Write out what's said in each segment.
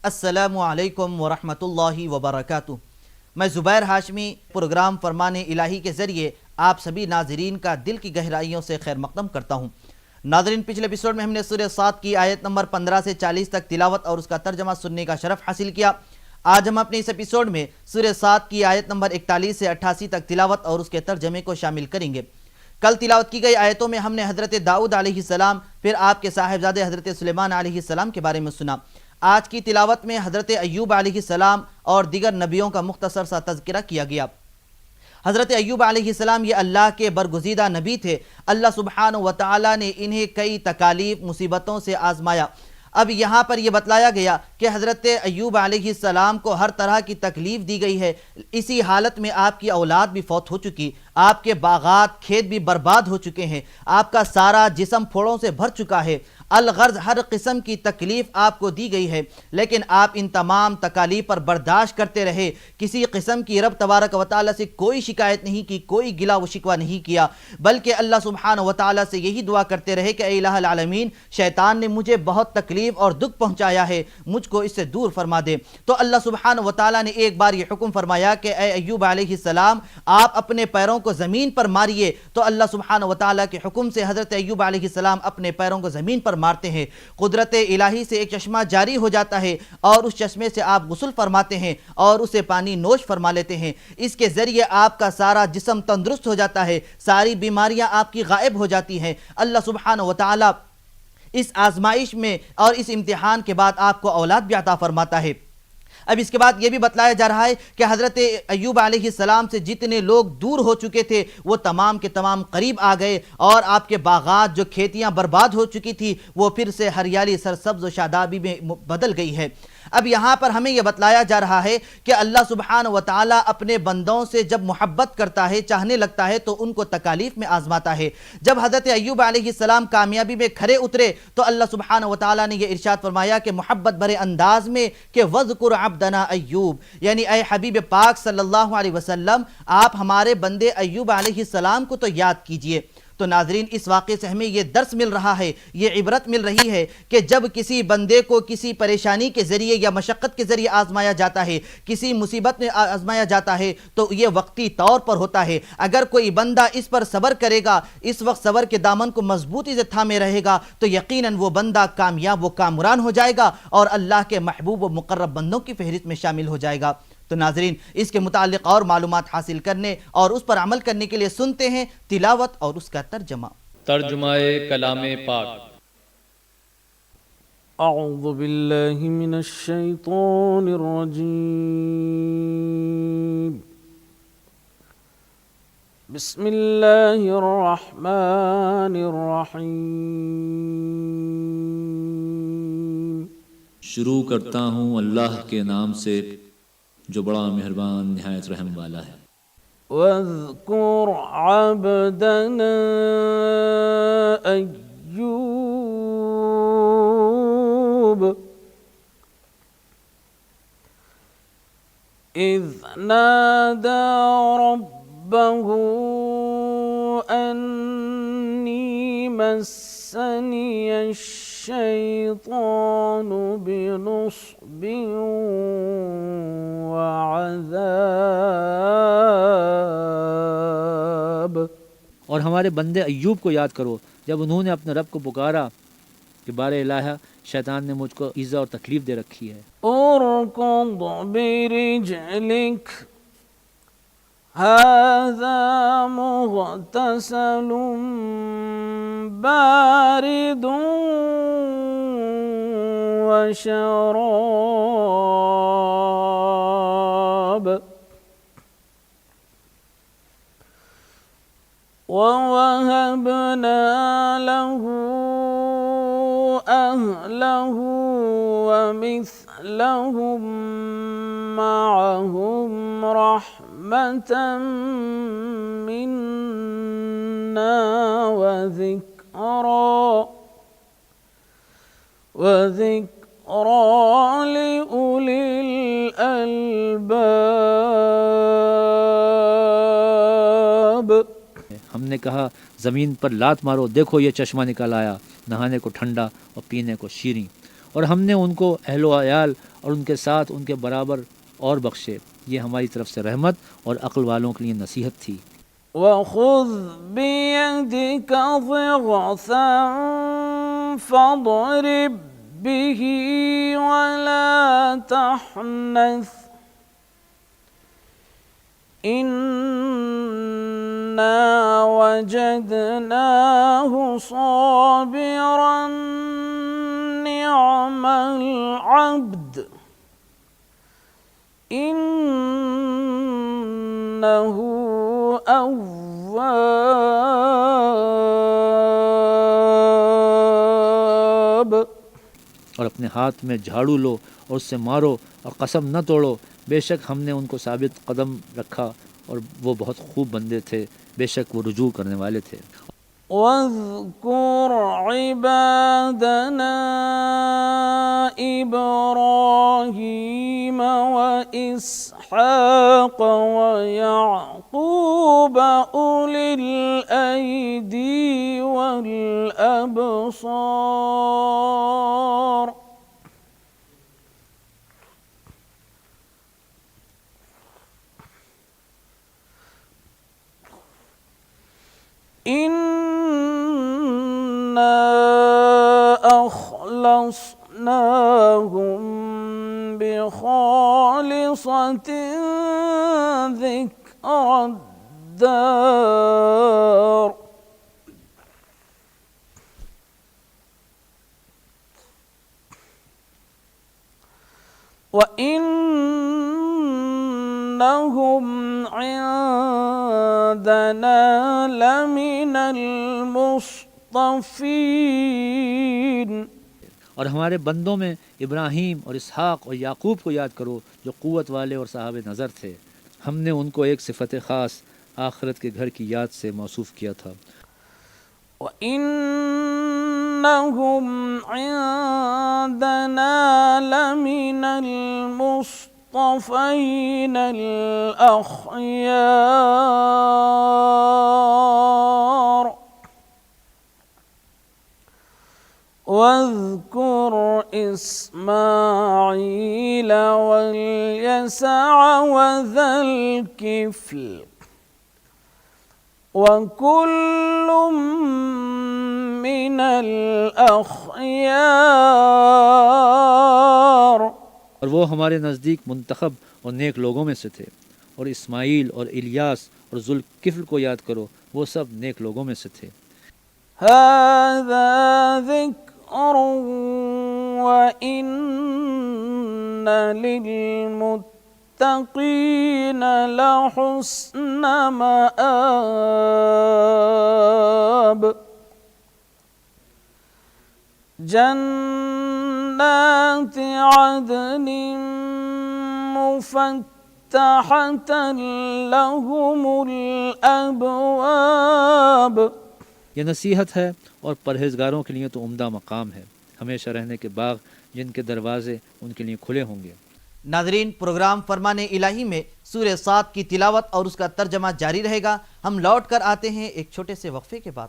السلام علیکم ورحمۃ اللہ وبرکاتہ۔ میں زبیر ہاشمی پروگرام فرمان الہی کے ذریعے آپ سبھی ناظرین کا دل کی گہرائیوں سے خیر مقدم کرتا ہوں۔ ناظرین، پچھلے ایپیسوڈ میں ہم نے سورہ صاد کی آیت نمبر 15 سے 40 تک تلاوت اور اس کا ترجمہ سننے کا شرف حاصل کیا۔ آج ہم اپنے اس ایپیسوڈ میں سورہ صاد کی آیت نمبر 41 سے 88 تک تلاوت اور اس کے ترجمے کو شامل کریں گے۔ کل تلاوت کی گئی آیتوں میں ہم نے حضرت داؤد علیہ السلام، پھر آپ کے صاحبزادے حضرت سلیمان علیہ السلام کے بارے میں سنا۔ آج کی تلاوت میں حضرت ایوب علیہ السلام اور دیگر نبیوں کا مختصر سا تذکرہ کیا گیا۔ حضرت ایوب علیہ السلام یہ اللہ کے برگزیدہ نبی تھے۔ اللہ سبحانہ و تعالی نے انہیں کئی تکالیف مصیبتوں سے آزمایا۔ اب یہاں پر یہ بتلایا گیا کہ حضرت ایوب علیہ السلام کو ہر طرح کی تکلیف دی گئی ہے۔ اسی حالت میں آپ کی اولاد بھی فوت ہو چکی، آپ کے باغات کھیت بھی برباد ہو چکے ہیں، آپ کا سارا جسم پھوڑوں سے بھر چکا ہے، الغرض ہر قسم کی تکلیف آپ کو دی گئی ہے، لیکن آپ ان تمام تکالیف پر برداشت کرتے رہے۔ کسی قسم کی رب تبارک و تعالی سے کوئی شکایت نہیں کی، کوئی گلہ و شکوہ نہیں کیا، بلکہ اللہ سبحانہ و تعالی سے یہی دعا کرتے رہے کہ اے الہ العالمین، شیطان نے مجھے بہت تکلیف اور دکھ پہنچایا ہے، مجھ کو اس سے دور فرما دے۔ تو اللہ سبحانہ و تعالی نے ایک بار یہ حکم فرمایا کہ اے ایوب علیہ السلام، آپ اپنے پیروں کو زمین پر ماریے۔ تو اللہ سبحانہ و تعالی کے حکم سے حضرت ایوب علیہ السلام اپنے پیروں کو زمین پر مارتے ہیں۔ قدرت الہی سے ایک چشمہ جاری ہو جاتا ہے اور اس چشمے سے آپ غسل فرماتے ہیں اور اسے پانی نوش فرما لیتے ہیں۔ اس کے ذریعے آپ کا سارا جسم تندرست ہو جاتا ہے، ساری بیماریاں آپ کی غائب ہو جاتی ہیں۔ اللہ سبحانہ و تعالی اس آزمائش میں اور اس امتحان کے بعد آپ کو اولاد بھی عطا فرماتا ہے۔ اب اس کے بعد یہ بھی بتلایا جا رہا ہے کہ حضرت ایوب علیہ السلام سے جتنے لوگ دور ہو چکے تھے وہ تمام کے تمام قریب آ گئے، اور آپ کے باغات، جو کھیتیاں برباد ہو چکی تھی، وہ پھر سے ہریالی سرسبز و شادابی میں بدل گئی ہے۔ اب یہاں پر ہمیں یہ بتلایا جا رہا ہے کہ اللہ سبحانہ و تعالی اپنے بندوں سے جب محبت کرتا ہے، چاہنے لگتا ہے، تو ان کو تکالیف میں آزماتا ہے۔ جب حضرت ایوب علیہ السلام کامیابی میں کھرے اترے تو اللہ سبحانہ و تعالی نے یہ ارشاد فرمایا کہ محبت بھرے انداز میں کہ وَذْكُرْ عَبْدَنَا ایوب، یعنی اے حبیب پاک صلی اللہ علیہ وسلم، آپ ہمارے بندے ایوب علیہ السلام کو تو یاد کیجئے۔ تو ناظرین، اس واقعے سے ہمیں یہ درس مل رہا ہے، یہ عبرت مل رہی ہے کہ جب کسی بندے کو کسی پریشانی کے ذریعے یا مشقت کے ذریعے آزمایا جاتا ہے، کسی مصیبت میں آزمایا جاتا ہے، تو یہ وقتی طور پر ہوتا ہے۔ اگر کوئی بندہ اس پر صبر کرے گا، اس وقت صبر کے دامن کو مضبوطی سے تھامے رہے گا، تو یقیناً وہ بندہ کامیاب و کامران ہو جائے گا اور اللہ کے محبوب و مقرب بندوں کی فہرست میں شامل ہو جائے گا۔ تو ناظرین، اس کے متعلق اور معلومات حاصل کرنے اور اس پر عمل کرنے کے لیے سنتے ہیں تلاوت اور اس کا ترجمہ۔ ترجمہ کلام پاک۔ اعوذ باللہ من الشیطان الرجیم، بسم اللہ الرحمن الرحیم۔ شروع کرتا ہوں اللہ کے نام سے جو بڑا مہربان نہایت رحم والا ہے۔ وَاذْكُرْ عَبْدَنَا أَيُّوبَ إِذْ نَادَى رَبَّهُ أَنِّي مَسَّنِيَ الشَّيْطَانُ بِنُصْبٍ وَعَذَابٍ۔ اور ہمارے بندے ایوب کو یاد کرو جب انہوں نے اپنے رب کو پکارا کہ بار الہ، شیطان نے مجھ کو ایذا اور تکلیف دے رکھی ہے۔ ارکض برجلک هذا مغتسل بارد وشراب ووهبنا له أهله ومثلهم معهم رحمة منا وذكرى لأولي الألباب۔ ہم نے کہا زمین پر لات مارو، دیکھو یہ چشمہ نکل آیا، نہانے کو ٹھنڈا اور پینے کو شیریں، اور ہم نے ان کو اہل و عیال اور ان کے ساتھ ان کے برابر اور بخشے. یہ ہماری طرف سے رحمت اور عقل والوں کے لیے نصیحت تھی. وَخُذْ بِيَدِكَ ضِغْثًا فَاضْرِب بِّهِ وَلَا تَحْنَثْ إِنَّا وَجَدْنَاهُ صَابِرًا نِعْمَ الْعَبْدُ إِنَّهُ اواب. اور اپنے ہاتھ میں جھاڑو لو اور اس سے مارو اور قسم نہ توڑو. بے شک ہم نے ان کو ثابت قدم رکھا اور وہ بہت خوب بندے تھے. بے شک وہ رجوع کرنے والے تھے. واذكر عبادنا إبراهيم وإسحاق ويعقوب أولي الأيدي والأبصار إنا أخلصناهم بخالصة ذكر الدار وإنهم عندنا لمن المصطفين. اور ہمارے بندوں میں ابراہیم اور اسحاق اور یعقوب کو یاد کرو جو قوت والے اور صاحب نظر تھے. ہم نے ان کو ایک صفت خاص آخرت کے گھر کی یاد سے موصوف کیا تھا. وَإِنَّهُمْ عِندَنَا لَمِنَ الْمُصْطَفَيْنَ الْأَخْيَارِ. واذكر إسماعيل واليسع وذا الكفل وكل من الأخيار. اور وہ ہمارے نزدیک منتخب اور نیک لوگوں میں سے تھے. اور اسماعیل اور الیاس اور ذوالکفل کو یاد کرو وہ سب نیک لوگوں میں سے تھے. هذا ذكر وإن للمتقين لحسن مآب. جنات عدن مفتحة لهم الأبواب. یہ نصیحت ہے اور پرہیزگاروں کے لیے تو عمدہ مقام ہے. ہمیشہ رہنے کے باغ جن کے دروازے ان کے لیے کھلے ہوں گے. ناظرین، پروگرام فرمان الہی میں سورہ صاد کی تلاوت اور اس کا ترجمہ جاری رہے گا. ہم لوٹ کر آتے ہیں ایک چھوٹے سے وقفے کے بعد.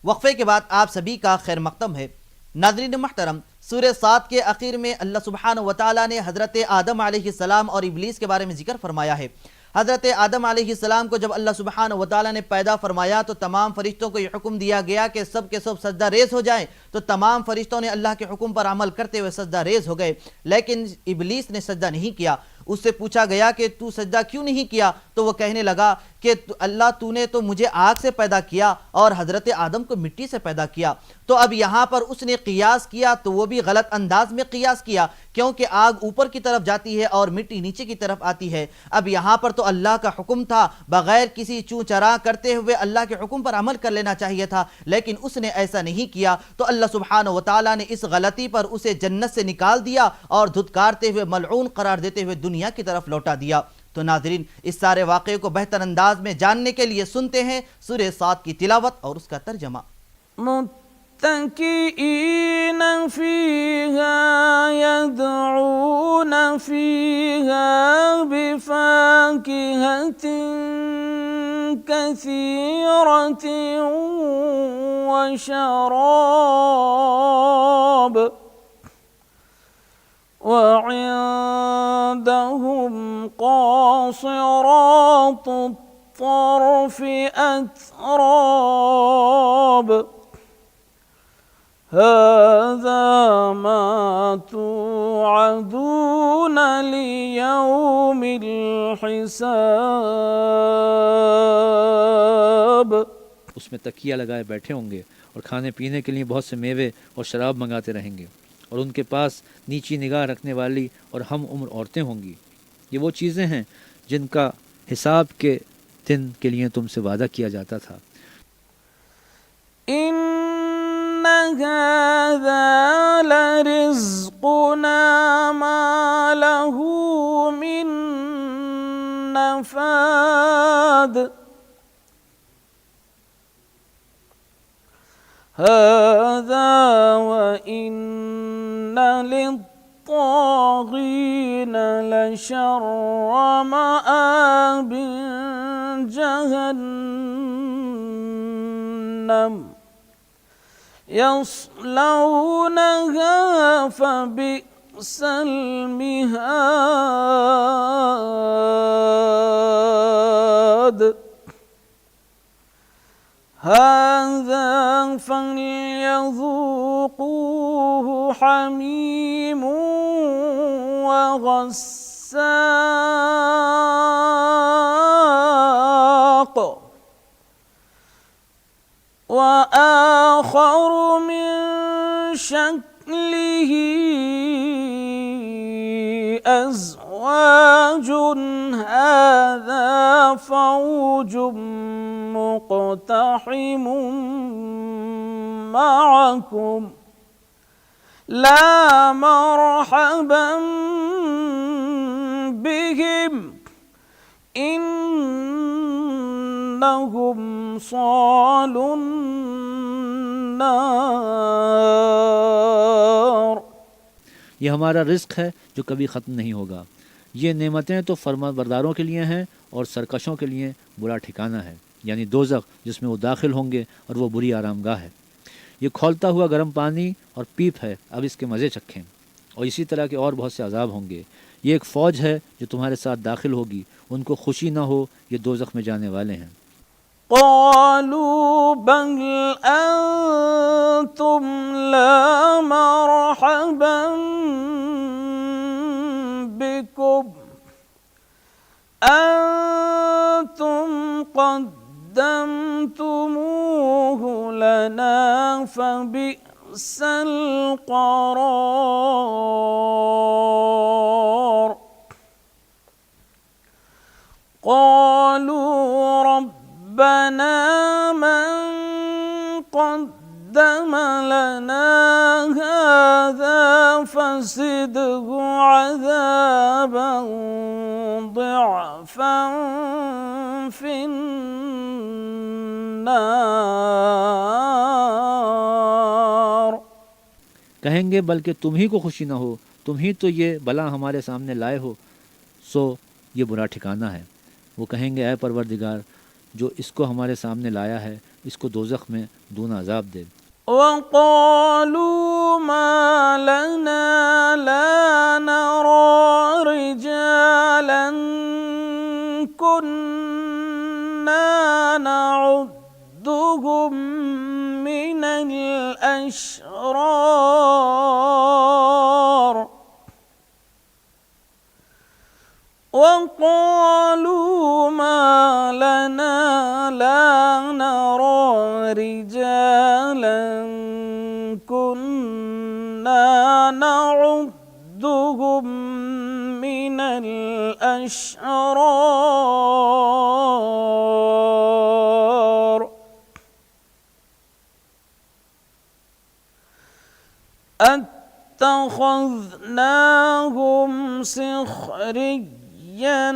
وقفے کے بعد آپ سبھی کا خیر مقدم ہے. ناظرین محترم، سورہ صاد کے اخیر میں اللہ سبحانہ وتعالی نے حضرت آدم علیہ السلام اور ابلیس کے بارے میں ذکر فرمایا ہے. حضرت آدم علیہ السلام کو جب اللہ سبحانہ وتعالی نے پیدا فرمایا تو تمام فرشتوں کو یہ حکم دیا گیا کہ سب کے سب سجدہ ریز ہو جائیں. تو تمام فرشتوں نے اللہ کے حکم پر عمل کرتے ہوئے سجدہ ریز ہو گئے، لیکن ابلیس نے سجدہ نہیں کیا. اس سے پوچھا گیا کہ تو سجدہ کیوں نہیں کیا؟ تو وہ کہنے لگا کہ اللہ تو نے تو مجھے آگ سے پیدا کیا اور حضرت آدم کو مٹی سے پیدا کیا. تو اب یہاں پر اس نے قیاس کیا تو وہ بھی غلط انداز میں قیاس کیا، کیونکہ آگ اوپر کی طرف جاتی ہے اور مٹی نیچے کی طرف آتی ہے. اب یہاں پر تو اللہ کا حکم تھا، بغیر کسی چوں چرا کرتے ہوئے اللہ کے حکم پر عمل کر لینا چاہیے تھا، لیکن اس نے ایسا نہیں کیا. تو اللہ سبحانہ وتعالی نے اس غلطی پر اسے جنت سے نکال دیا اور دھتکارتے ہوئے ملعون قرار دیتے ہوئے دنیا کی طرف لوٹا دیا. تو ناظرین، اس سارے واقعے کو بہتر انداز میں جاننے کے لیے سنتے ہیں سورہ صاد کی تلاوت اور اس کا ترجمہ. متكئين فيها يدعون فيها بفاكهة كثيرة وشراب وعندهم قاصرات الطرف أتراب هذا ما توعدون ليوم الحساب। उसमें तकिया लगाए बैठे होंगे और खाने पीने के लिए बहुत से मेवे और शराब मंगाते रहेंगे और उनके पास नीची निगाह रखने वाली और हम उम्र औरतें होंगी। ये वो चीज़ें हैं जिनका हिसाब के दिन के लिए तुमसे वादा किया जाता था। إن هذا لرزقنا ما له من نفاد هذا وإن للطاغين لشر مآب جهنم يصلونها فبئس المهاد هذا فليذوقوه حميم وغساق وآخر من شكله أزواج هذا فوج مقتحم معكم لا مرحبا بهم إنهم صالوا النار। ये हमारा रिस्क है जो कभी ख़त्म नहीं होगा। ये नेमतें तो फरमाबरदारों के लिए हैं और सरकशों के लिए बुरा ठिकाना है, यानी दोज़ख जिसमें वो दाखिल होंगे और वो बुरी आरामगाह है। ये खौलता हुआ गर्म पानी और पीप है, अब इसके मज़े चखें। और इसी तरह के और बहुत से अजाब होंगे। ये एक फ़ौज है जो तुम्हारे साथ दाखिल होगी, उनको खुशी ना हो, ये दोज़ख में जाने वाले हैं। قالوا بل أنتم لا مرحبا بكم أنتم قدمتموه لنا فبئس القرار قالوا ربنا من قدم لنا هذا فزده عذابا ضعفا في النار। कहेंगे बल्कि तुम ही को खुशी ना हो, तुम ही तो ये बला हमारे सामने लाए हो, सो ये बुरा ठिकाना है। वो कहेंगे ऐ परवरदिगार, जो इसको हमारे सामने लाया है इसको दोज़ख में दूना अजाब दे। وقالوا ما لنا لا نرى رجالا كنا نعدهم من الأشرار وقالوا ما لنا لا نرى رجالا كنا نعدهم من الأشرار أتخذناهم سخريا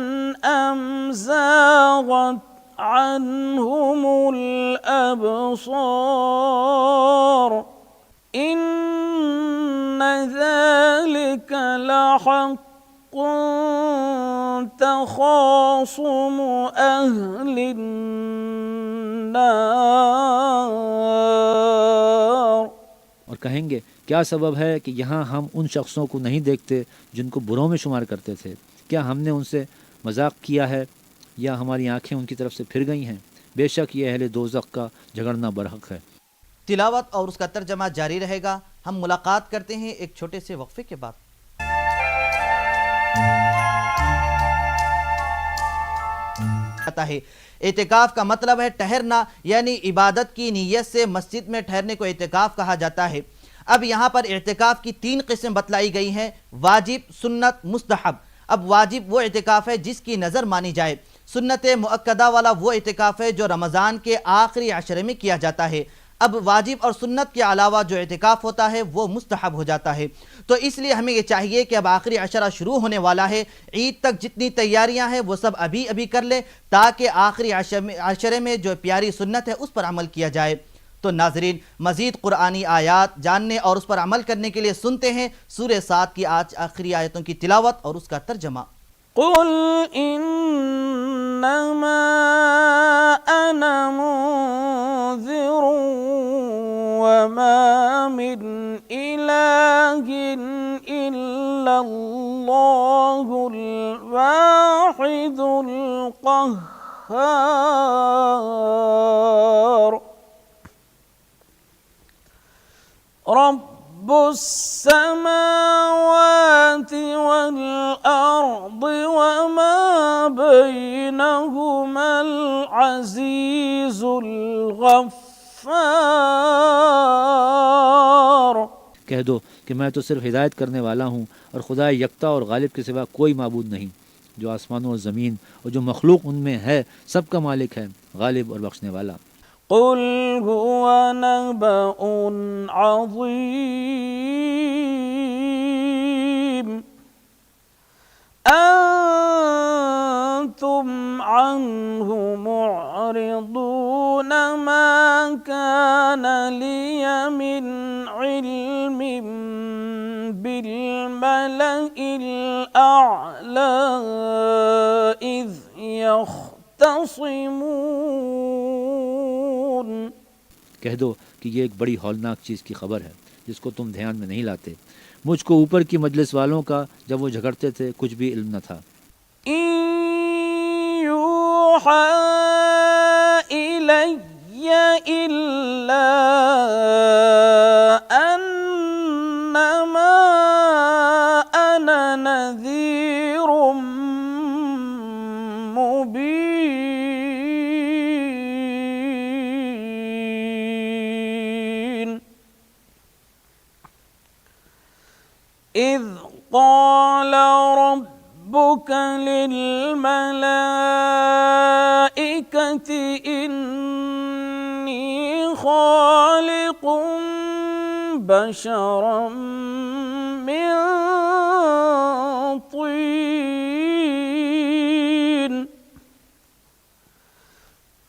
أم زاغت عنهم الأبصار إن ذلك لحق كنت خاصم أهل النار. اور کہیں گے کیا سبب ہے کہ یہاں ہم ان شخصوں کو نہیں دیکھتے جن کو بروں میں شمار کرتے تھے؟ کیا ہم نے ان سے مذاق کیا ہے یا ہماری آنکھیں ان کی طرف سے پھر گئی ہیں؟ بے شک یہ اہل دوزخ کا جھگڑنا برحق ہے. تلاوت اور اس کا ترجمہ جاری رہے گا. ہم ملاقات کرتے ہیں ایک چھوٹے سے وقفے کے بعد. ہے اعتکاف کا مطلب ہے ٹھہرنا، یعنی عبادت کی نیت سے مسجد میں ٹھہرنے کو اعتکاف کہا جاتا ہے. اب یہاں پر اعتکاف کی 3 قسم بتلائی گئی ہیں: واجب، سنت، مستحب. اب واجب وہ اعتکاف ہے جس کی نظر مانی جائے. سنت مؤکدہ والا وہ اعتکاف ہے جو رمضان کے آخری عشرے میں کیا جاتا ہے. اب واجب اور سنت کے علاوہ جو اعتکاف ہوتا ہے وہ مستحب ہو جاتا ہے. تو اس لیے ہمیں یہ چاہیے کہ اب آخری عشرہ شروع ہونے والا ہے، عید تک جتنی تیاریاں ہیں وہ سب ابھی کر لیں تاکہ آخری عشرے میں جو پیاری سنت ہے اس پر عمل کیا جائے. تو ناظرین، مزید قرآنی آیات جاننے اور اس پر عمل کرنے کے لیے سنتے ہیں سورہ 7 کی آج آخری آیتوں کی تلاوت اور اس کا ترجمہ. قل انما انا منذر وما من اله الا الله الواحد القهار. رب السماوات والأرض وما بينهما العزيز الغفار. کہہ دو کہ میں تو صرف ہدایت کرنے والا ہوں اور خدا یکتا اور غالب کے سوا کوئی معبود نہیں، جو آسمانوں اور زمین اور جو مخلوق ان میں ہے سب کا مالک ہے، غالب اور بخشنے والا. قل هو نبأ عظيم أنتم عنه معرضون. ما كان لي من علم بالملأ الأعلى إذ يختصمون. کہہ دو کہ یہ ایک بڑی ہولناک چیز کی خبر ہے جس کو تم دھیان میں نہیں لاتے. مجھ کو اوپر کی مجلس والوں کا جب وہ جھگڑتے تھے کچھ بھی علم نہ تھا. إن يوحى إلي إلا أنما أنا نذير مبين. إذ قال ربك للملائكة إني خالق بشرا من طين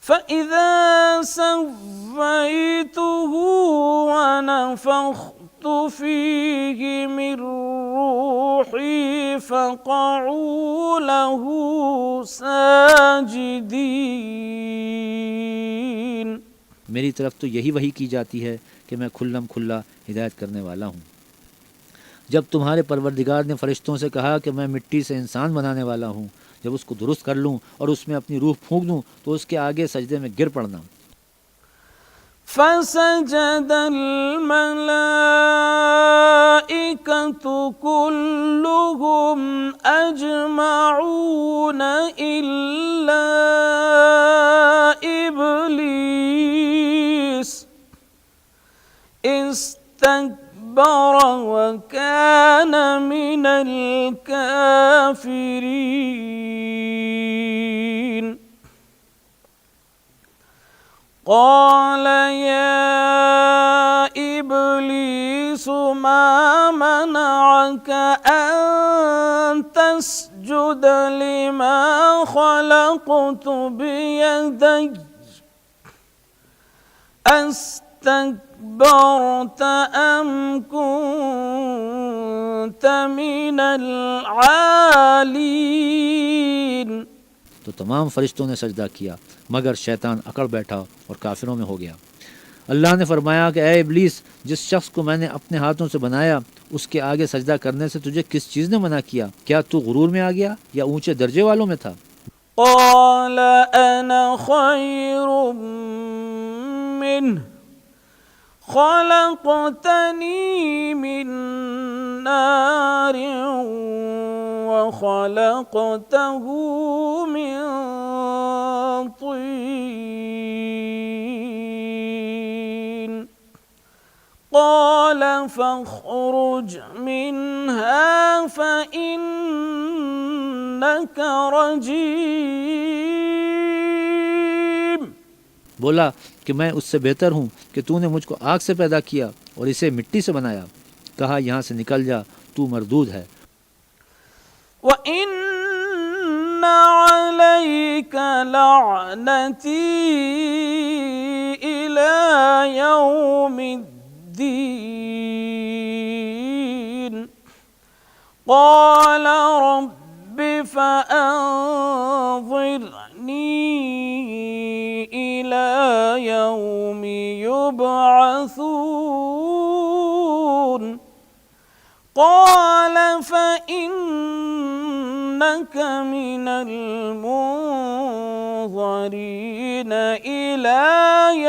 فإذا سويته ونفخت فيه من روحي فقعوا له ساجدين. میری طرف تو یہی وحی کی جاتی ہے کہ میں کھلم کھلا ہدایت کرنے والا ہوں. جب تمہارے پروردگار نے فرشتوں سے کہا کہ میں مٹی سے انسان بنانے والا ہوں، جب اس کو درست کر لوں اور اس میں اپنی روح پھونک دوں تو اس کے آگے سجدے میں گر پڑنا. فسجد الملائكة كلهم أجمعون إلا إبليس استكبر وكان من الكافرين. قال يا إبليس ما منعك أن تسجد لما خلقت بيدي أستكبرت استكبرت أم كنت من العالين। तो तमाम फरिश्तों ने सजदा किया मगर शैतान अकड़ बैठा और काफिरों में हो गया। अल्लाह ने फरमाया कि ए इब्लीस, जिस शख्स को मैंने अपने हाथों से बनाया उसके आगे सजदा करने से तुझे किस चीज़ ने मना किया? क्या तू गुरूर में आ गया या ऊंचे दर्जे वालों में था? قال أنا خير منه خلقتني من نار وخلقته من طين قال فاخرج منها فإنك رجيم। बोला कि मैं उससे बेहतर हूँ कि तूने मुझको आग से पैदा किया और इसे मिट्टी से बनाया। कहा यहाँ से निकल जा, तू मरदूद है। وَإِنَّ عَلَيْكَ لَعْنَتِي إِلَى يَوْمِ الدِّينِ قَالَ رَبِّ فَأَنظِرْنِي إِلَى يَوْمِ يُبْعَثُونَ قال فإنك من المنظرين إلى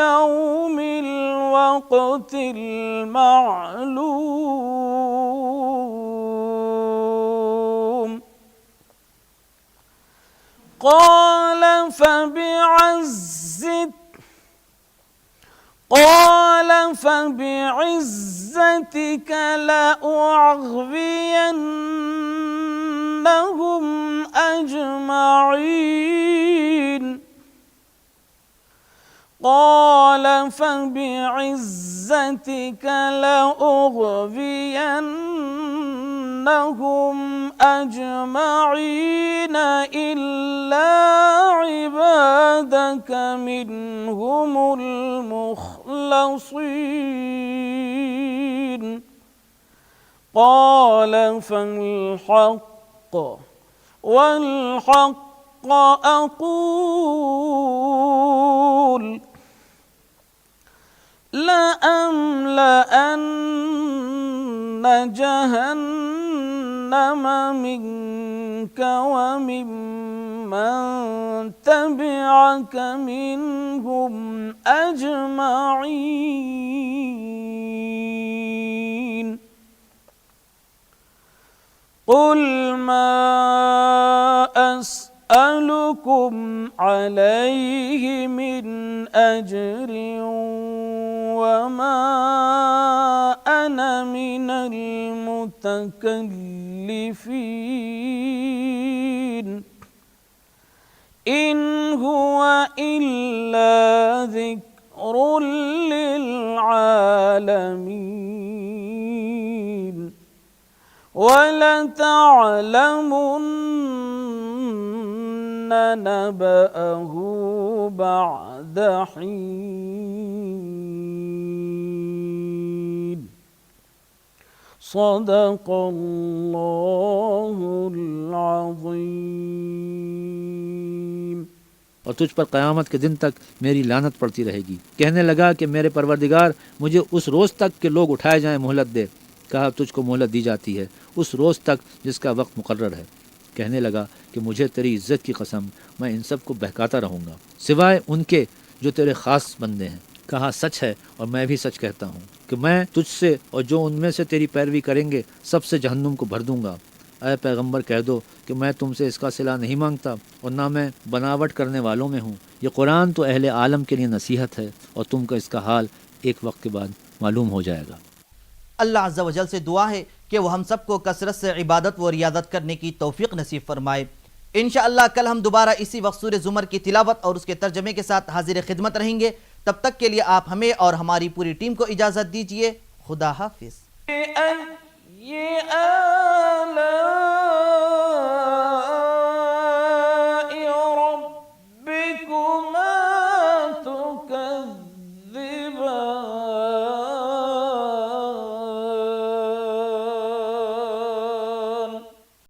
يوم الوقت المعلوم قال فبعزتك لأغوينهم أجمعين قال فبعزتك لأغوينهم أجمعين إلا عبادك منهم المخلصين قال فالحق والحق أقول لأملأن جهنم منك وممن تبعك منهم أجمعين قل ما أسألكم عليه من أجر وما أنا من المتكلفين إن هو إلا ذكر للعالمين ولتعلمن نبأه بعد حين صدق الله العظيم। और तुझ पर क़यामत के दिन तक मेरी लानत पड़ती रहेगी। कहने लगा कि मेरे परवरदिगार, मुझे उस रोज़ तक के लोग उठाए जाएं मोहलत दे। कहा तुझको मोहलत दी जाती है उस रोज़ तक जिसका वक्त मुकर्रर है। कहने लगा कि मुझे तेरी इज़्ज़त की कसम, मैं इन सब को बहकाता रहूँगा सिवाय उनके जो तेरे ख़ास बंदे हैं। कहा सच है और मैं भी सच कहता हूँ कि मैं तुझसे और जो उनमें से तेरी पैरवी करेंगे सबसे जहन्नुम को भर दूँगा। ऐ पैगंबर कह दो कि मैं तुमसे इसका सिला नहीं मांगता और ना मैं बनावट करने वालों में हूँ। ये कुरान तो अहले आलम के लिए नसीहत है और तुमको इसका हाल एक वक्त के बाद मालूम हो जाएगा। अल्लाह अज़्ज़ा वजल से दुआ है कि वह हम सबको कसरत से इबादत व रियादत करने की तौफीक नसीब फरमाए। इंशाअल्लाह कल हम दोबारा इसी वक्त सूरह ज़ुमर की तिलावत और उसके तर्जमे के साथ हाजिर खिदमत रहेंगे। तब तक के लिए आप हमें और हमारी पूरी टीम को इजाज़त दीजिए। खुदा हाफिज़।